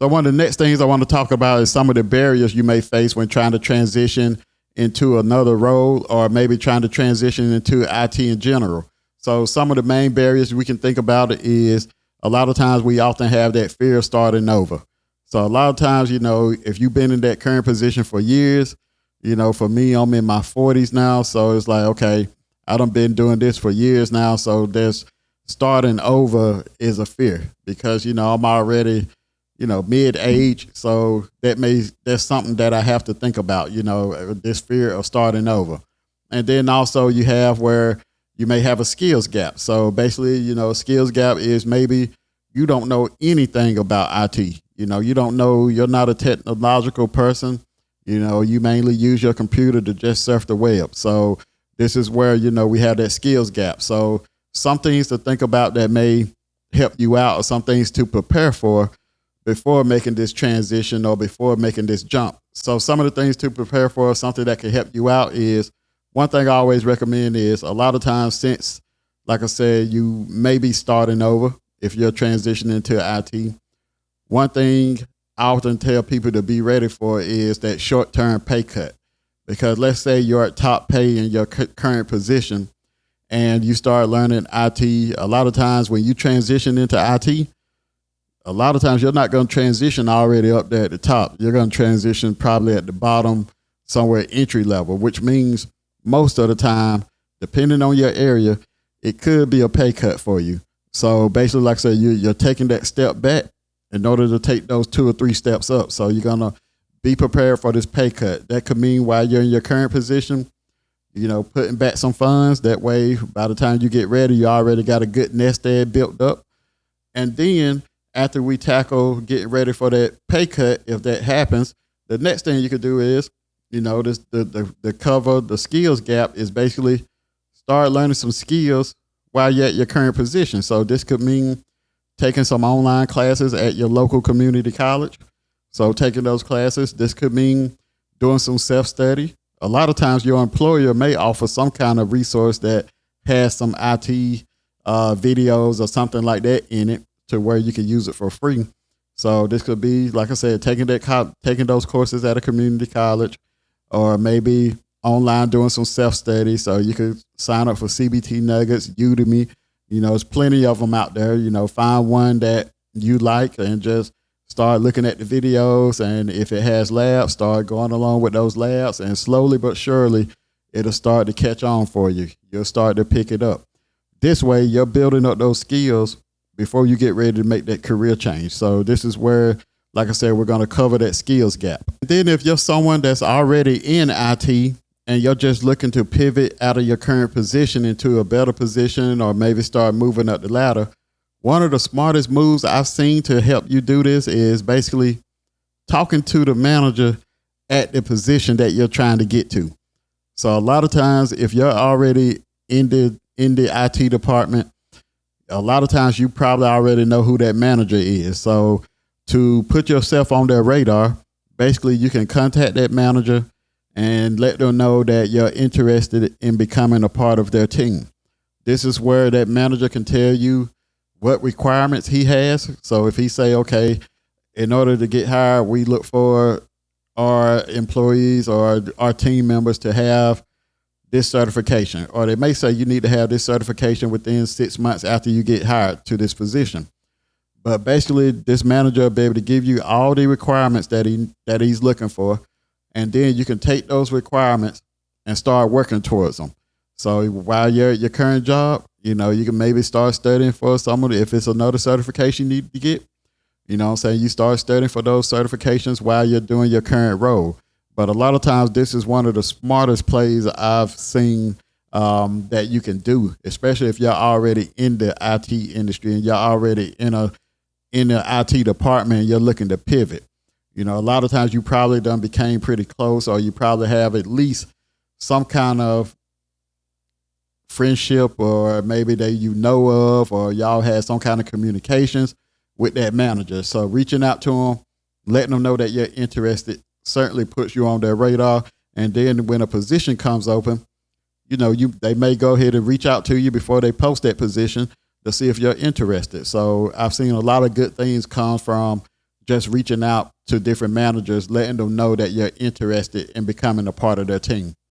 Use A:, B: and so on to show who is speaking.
A: So one of the next things I want to talk about is some of the barriers you may face when trying to transition into another role, or maybe trying to transition into IT in general. So some of the main barriers we can think about is a lot of times we often have that fear of starting over. So a lot of times, if you've been in that current position for years, for me, I'm in my 40s now. So it's like, okay, I done been doing this for years now. So there's starting over is a fear because, I'm already, mid-age. So that's something that I have to think about, this fear of starting over. And then also you have where you may have a skills gap. So basically, a skills gap is maybe you don't know anything about IT. You don't know, you're not a technological person. You mainly use your computer to just surf the web. So this is where, we have that skills gap. So some things to think about that may help you out, or some things to prepare for before making this transition or before making this jump. So some of the things to prepare for, something that can help you out is, one thing I always recommend is, a lot of times since, like I said, you may be starting over if you're transitioning to IT. One thing I often tell people to be ready for is that short-term pay cut. Because let's say you're at top pay in your current position and you start learning IT. A lot of times when you transition into IT, a lot of times you're not going to transition already up there at the top. You're going to transition probably at the bottom, somewhere entry level, which means most of the time, depending on your area, it could be a pay cut for you. So basically, like I said, you're taking that step back in order to take those 2 or 3 steps up. So you're going to be prepared for this pay cut. That could mean while you're in your current position, putting back some funds. That way, by the time you get ready, you already got a good nest egg built up. And then after we tackle getting ready for that pay cut, if that happens, the next thing you could do is, the cover the skills gap is basically start learning some skills while you're at your current position. So this could mean taking some online classes at your local community college. So taking those classes, this could mean doing some self-study. A lot of times your employer may offer some kind of resource that has some IT videos or something like that in it to where you can use it for free. So this could be, like I said, taking those courses at a community college, or maybe online doing some self-study. So you could sign up for CBT Nuggets, Udemy. There's plenty of them out there. Find one that you like and just start looking at the videos. And if it has labs, start going along with those labs. And slowly but surely, it'll start to catch on for you. You'll start to pick it up. This way, you're building up those skills before you get ready to make that career change. So this is where, like I said, we're going to cover that skills gap. Then if you're someone that's already in IT and you're just looking to pivot out of your current position into a better position, or maybe start moving up the ladder, one of the smartest moves I've seen to help you do this is basically talking to the manager at the position that you're trying to get to. So a lot of times, if you're already in the IT department, a lot of times you probably already know who that manager is. So to put yourself on their radar, basically you can contact that manager and let them know that you're interested in becoming a part of their team. This is where that manager can tell you what requirements he has. So if he say, okay, in order to get hired, we look for our employees or our team members to have this certification, or they may say you need to have this certification within 6 months after you get hired to this position. But basically, this manager will be able to give you all the requirements that he's looking for, and then you can take those requirements and start working towards them. So while you're at your current job, you can maybe start studying for if it's another certification you need to get. You start studying for those certifications while you're doing your current role. But a lot of times, this is one of the smartest plays I've seen that you can do, especially if you're already in the IT industry and you're already in the IT department and you're looking to pivot. A lot of times you probably done became pretty close, or you probably have at least some kind of friendship, or maybe that of, or y'all had some kind of communications with that manager. So reaching out to them, letting them know that you're interested, certainly puts you on their radar. And then when a position comes open, they may go ahead and reach out to you before they post that position to see if you're interested. So I've seen a lot of good things come from just reaching out to different managers, letting them know that you're interested in becoming a part of their team.